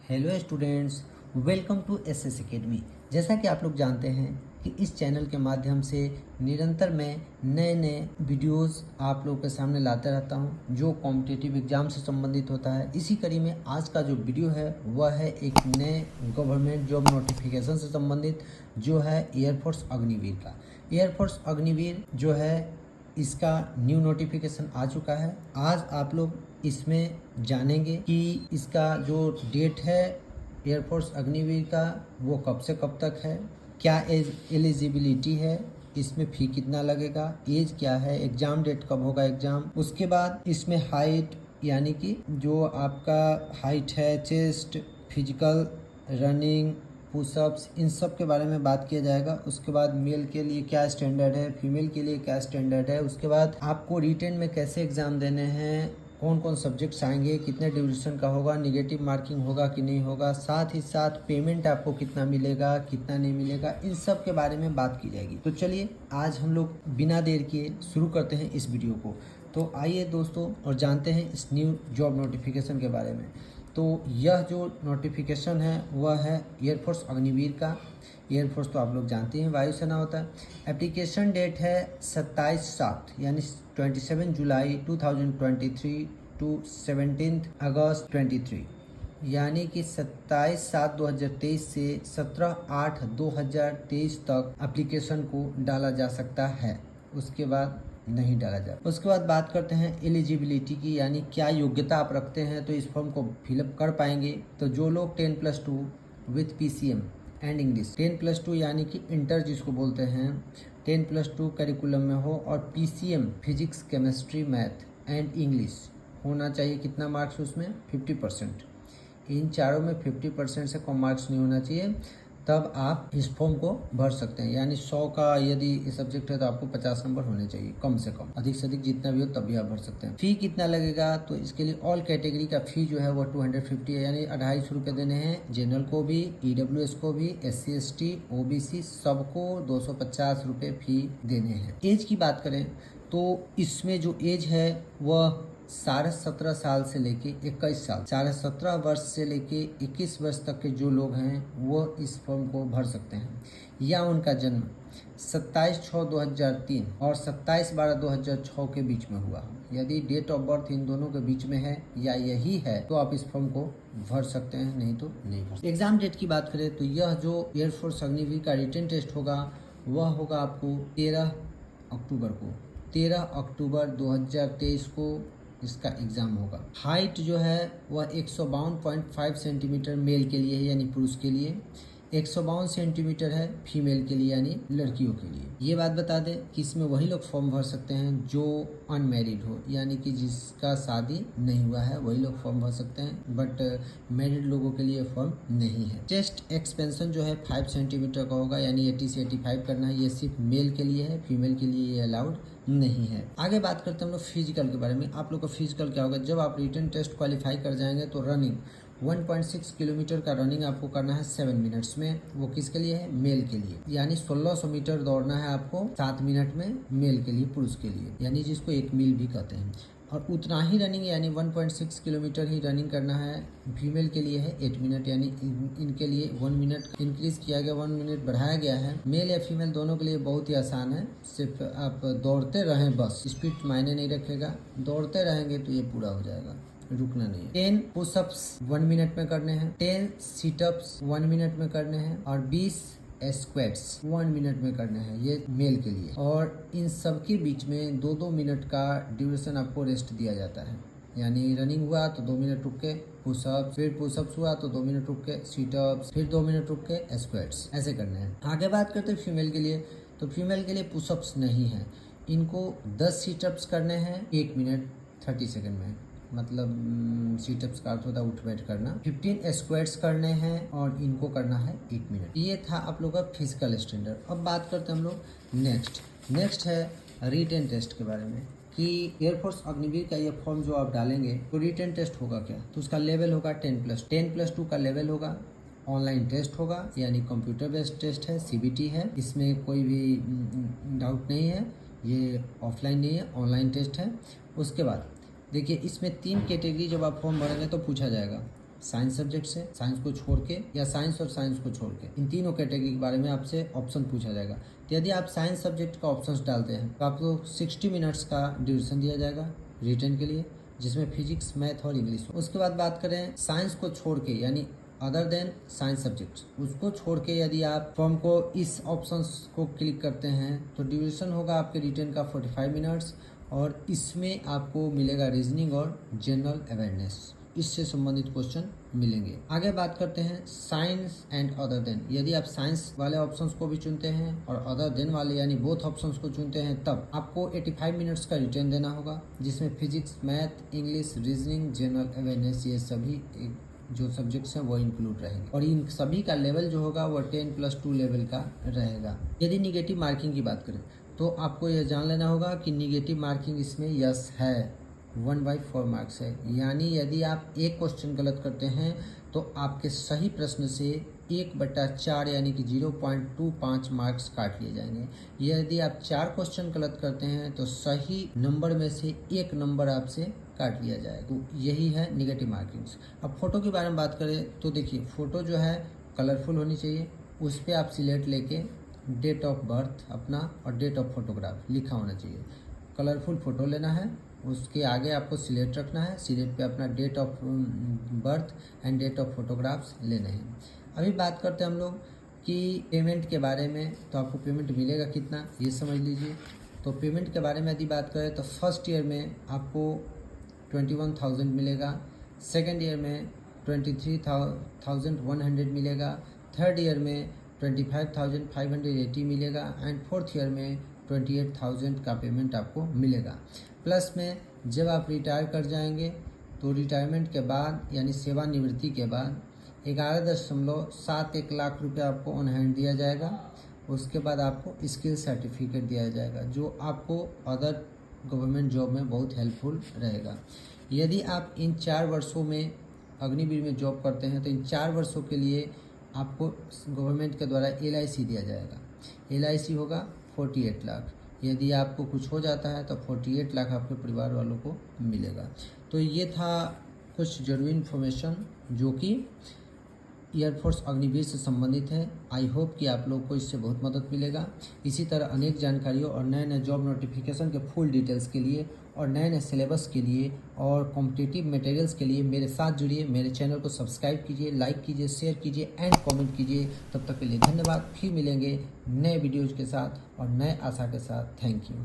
Hello students, welcome to SS academy. जैसा कि आप लोग जानते हैं कि इस चैनल के माध्यम से निरंतर मैं नए नए वीडियोस आप लोगों के सामने लाता रहता हूं जो कॉम्पिटिटिव एग्जाम से संबंधित होता है। इसी कड़ी में आज का जो वीडियो है वह है एक नए गवर्नमेंट जॉब नोटिफिकेशन से संबंधित, जो है एयरफोर्स अग्निवीर का। एयरफोर्स अग्निवीर जो है इसका न्यू नोटिफिकेशन आ चुका है। आज आप लोग इसमें जानेंगे कि इसका जो डेट है एयरफोर्स अग्निवीर का वो कब से कब तक है, क्या एज एलिजिबिलिटी है, इसमें फ़ी कितना लगेगा, एज क्या है, एग्ज़ाम डेट कब होगा एग्ज़ाम। उसके बाद इसमें हाइट यानी कि जो आपका हाइट है, चेस्ट, फिजिकल, रनिंग, पुशअप्स, इन सब के बारे में बात किया जाएगा। उसके बाद मेल के लिए क्या स्टैंडर्ड है, फीमेल के लिए क्या स्टैंडर्ड है। उसके बाद आपको रिटेन में कैसे एग्ज़ाम देने हैं, कौन कौन सब्जेक्ट्स आएंगे, कितने ड्यूरेशन का होगा, निगेटिव मार्किंग होगा कि नहीं होगा, साथ ही साथ पेमेंट आपको कितना मिलेगा कितना नहीं मिलेगा, इन सब के बारे में बात की जाएगी। तो चलिए आज हम लोग बिना देर किए शुरू करते हैं इस वीडियो को। तो आइए दोस्तों और जानते हैं इस न्यू जॉब नोटिफिकेशन के बारे में। तो यह जो नोटिफिकेशन है वह है एयरफोर्स अग्निवीर का। एयरफोर्स तो आप लोग जानते हैं वायुसेना होता है। एप्लीकेशन डेट है 27/7 यानी 27 जुलाई 2023 टू 17 अगस्त 23, यानी कि 27/7/2023 से 17/8/2023 तक एप्लीकेशन को डाला जा सकता है। उसके बाद नहीं डाला जाए। उसके बाद बात करते हैं एलिजिबिलिटी की, यानी क्या योग्यता आप रखते हैं तो इस फॉर्म को फिलअप कर पाएंगे। तो जो लोग 10+2 विथ PCM एंड इंग्लिश, 10+2 यानी कि इंटर जिसको बोलते हैं, 10+2 करिकुलम में हो और PCM physics, chemistry, math and English होना चाहिए। कितना मार्क्स उसमें 50%। इन चारों में 50% से कम मार्क्स नहीं होना चाहिए, तब आप इस फॉर्म को भर सकते हैं। यानी 100 का यदि सब्जेक्ट है तो आपको 50 नंबर होने चाहिए कम से कम, अधिक से अधिक जितना भी हो तब भी आप भर सकते हैं। फ़ी कितना लगेगा तो इसके लिए ऑल कैटेगरी का फ़ी जो है वो 250 है, यानी 250 रुपये देने हैं। जनरल को भी, EWS को भी, SC ST OBC सबको 250 रुपये फ़ी देने हैं। एज की बात करें तो इसमें जो एज है वह 17.5 साल से लेके 21 साल, 17.5 वर्ष से लेके 21 वर्ष तक के जो लोग हैं वो इस फॉर्म को भर सकते हैं, या उनका जन्म 27/6/2003 और 27/12/2006 के बीच में हुआ। यदि डेट ऑफ बर्थ इन दोनों के बीच में है या यही है तो आप इस फॉर्म को भर सकते हैं, नहीं तो नहीं भर सकते। एग्जाम डेट की बात करें तो यह जो एयरफोर्स अग्निवीर का रिटन टेस्ट होगा वह होगा आपको 13 अक्टूबर को। 13 अक्टूबर 2023 को इसका एग्ज़ाम होगा। हाइट जो है वह 152.5 सेंटीमीटर मेल के लिए है यानी पुरुष के लिए, 152 सेंटीमीटर है फीमेल के लिए यानी लड़कियों के लिए। ये बात बता दें कि इसमें वही लोग फॉर्म भर सकते हैं जो अनमैरिड हो, यानी कि जिसका शादी नहीं हुआ है वही लोग फॉर्म भर सकते हैं, बट मैरिड लोगों के लिए फॉर्म नहीं है। चेस्ट एक्सपेंशन जो है 5 सेंटीमीटर का होगा, यानी 80 से 85 करना है। ये सिर्फ मेल के लिए है, फीमेल के लिए ये अलाउड नहीं है। आगे बात करते हैं हम लोग फिजिकल के बारे में। आप लोग का फिजिकल क्या होगा, जब आप रिटन टेस्ट क्वालिफाई कर जाएंगे तो रनिंग 1.6 किलोमीटर का रनिंग आपको करना है 7 मिनट्स में। वो किसके लिए है, मेल के लिए, यानी 1600 मीटर दौड़ना है आपको 7 मिनट में मेल के लिए, पुरुष के लिए, यानी जिसको 1 मील भी कहते हैं। और उतना ही रनिंग यानी 1.6 किलोमीटर ही रनिंग करना है फीमेल के लिए है 8 मिनट, यानी इनके लिए 1 मिनट इंक्रीज किया गया, 1 मिनट बढ़ाया गया है। मेल या फीमेल दोनों के लिए बहुत ही आसान है, सिर्फ आप दौड़ते रहें बस, स्पीड मायने नहीं रखेगा, दौड़ते रहेंगे तो ये पूरा हो जाएगा, रुकना नहीं। 10 पुशअप्स 1 मिनट में करने हैं, 10 सीटअप्स 1 मिनट में करने हैं और 20 स्क्वाट्स 1 मिनट में करने हैं, ये मेल के लिए। और इन सब के बीच में 2-2 मिनट का ड्यूरेशन आपको रेस्ट दिया जाता है, यानी रनिंग हुआ तो 2 मिनट रुक के पुशअप्स, फिर पुशअप्स हुआ तो 2 मिनट रुक के सीटअप्स, फिर 2 मिनट रुक के स्क्वाट्स, ऐसे करने हैं। आगे बात करते हैं फीमेल के लिए। तो फीमेल के लिए पुशअप्स नहीं है, इनको 10 सीटअप्स करने हैं 1 मिनट 30 सेकेंड में, मतलब सीटअप्स का अर्थ होता है उठ बैठ करना। 15 स्क्वाट्स करने हैं और इनको करना है 1 मिनट। ये था आप लोग का फिजिकल स्टैंडर्ड। अब बात करते हैं हम लोग नेक्स्ट है रिटन टेस्ट के बारे में, कि एयरफोर्स अग्निवीर का ये फॉर्म जो आप डालेंगे तो रिटन टेस्ट होगा क्या, तो उसका लेवल होगा 10+2 का लेवल होगा। ऑनलाइन टेस्ट होगा यानी कंप्यूटर बेस्ड टेस्ट है, CBT है, इसमें कोई भी डाउट नहीं है, ये ऑफलाइन नहीं है, ऑनलाइन टेस्ट है। उसके बाद देखिए इसमें 3 कैटेगरी जब आप फॉर्म भरेंगे तो पूछा जाएगा। साइंस सब्जेक्ट से, साइंस को छोड़ के या साइंस और साइंस को छोड़ के, इन तीनों कैटेगरी के बारे में आपसे ऑप्शन पूछा जाएगा। तो यदि आप साइंस सब्जेक्ट का ऑप्शंस डालते हैं तो आपको 60 मिनट्स का ड्यूरेशन दिया जाएगा रिटन के लिए, जिसमें फिजिक्स, मैथ और इंग्लिश। उसके बाद बात करें साइंस को छोड़ के, यानी अदर देन साइंस सब्जेक्ट, उसको छोड़ के यदि आप फॉर्म को इस ऑप्शंस को क्लिक करते हैं तो ड्यूरेशन होगा आपके रिटन का 45 मिनट्स, और इसमें आपको मिलेगा रीजनिंग और जनरल अवेयरनेस, इससे संबंधित क्वेश्चन मिलेंगे। आगे बात करते हैं साइंस एंड अदर देन। यदि आप साइंस वाले ऑप्शंस को भी चुनते हैं और अदर देन वाले यानी बोथ ऑप्शंस को चुनते हैं, तब आपको 85 मिनट्स का रिटर्न देना होगा, जिसमें physics, math, English, reasoning, general awareness, ये सभी जो सब्जेक्ट्स हैं वो इंक्लूड रहेंगे, और इन सभी का लेवल जो होगा वो 10+2 लेवल का रहेगा। यदि निगेटिव मार्किंग की बात करें तो आपको यह जान लेना होगा कि निगेटिव मार्किंग इसमें यस है, 1/4 मार्क्स है, यानी यदि आप एक क्वेश्चन गलत करते हैं तो आपके सही प्रश्न से 1/4 यानी कि 0.25 मार्क्स काट लिए जाएंगे। यदि आप 4 क्वेश्चन गलत करते हैं तो सही नंबर में से 1 नंबर आपसे काट लिया जाएगा। तो यही है निगेटिव मार्किंग्स। अब फोटो के बारे में बात करें तो देखिए, फ़ोटो जो है कलरफुल होनी चाहिए, उस पर आप सिलेक्ट लेके डेट ऑफ बर्थ अपना और डेट ऑफ फोटोग्राफ लिखा होना चाहिए। कलरफुल फ़ोटो लेना है, उसके आगे आपको सिलेक्ट रखना है, सिलेक्ट पे अपना date of birth and date of photographs लेने हैं। अभी बात करते हैं हम लोग कि पेमेंट के बारे में, तो आपको पेमेंट मिलेगा कितना ये समझ लीजिए। तो पेमेंट के बारे में यदि बात करें तो फर्स्ट ईयर में आपको 21,000 मिलेगा, सेकेंड ईयर में 23,100 मिलेगा, थर्ड ईयर में 25,580 मिलेगा एंड फोर्थ ईयर में 28,000 का पेमेंट आपको मिलेगा। प्लस में जब आप रिटायर कर जाएंगे तो रिटायरमेंट के बाद यानी सेवानिवृत्ति के बाद 11.71 लाख रुपये आपको ऑन हैंड दिया जाएगा। उसके बाद आपको स्किल सर्टिफिकेट दिया जाएगा, जो आपको अदर गवर्नमेंट जॉब में बहुत हेल्पफुल रहेगा। यदि आप इन 4 वर्षों में अग्निवीर में जॉब करते हैं तो इन 4 वर्षों के लिए आपको गवर्नमेंट के द्वारा LIC दिया जाएगा। LIC होगा 48 लाख। यदि आपको कुछ हो जाता है तो 48 लाख आपके परिवार वालों को मिलेगा। तो ये था कुछ जरूरी इन्फॉर्मेशन जो कि एयरफोर्स अग्निवीर से संबंधित है। आई होप कि आप लोग को इससे बहुत मदद मिलेगा। इसी तरह अनेक जानकारियों और नए नए जॉब नोटिफिकेशन के फुल डिटेल्स के लिए और नए नए सिलेबस के लिए और कॉम्पिटिटिव मटेरियल्स के लिए मेरे साथ जुड़िए। मेरे चैनल को सब्सक्राइब कीजिए, लाइक कीजिए, शेयर कीजिए एंड कमेंट कीजिए। तब तक के लिए धन्यवाद। फिर मिलेंगे नए वीडियोज़ के साथ और नए आशा के साथ। Thank you.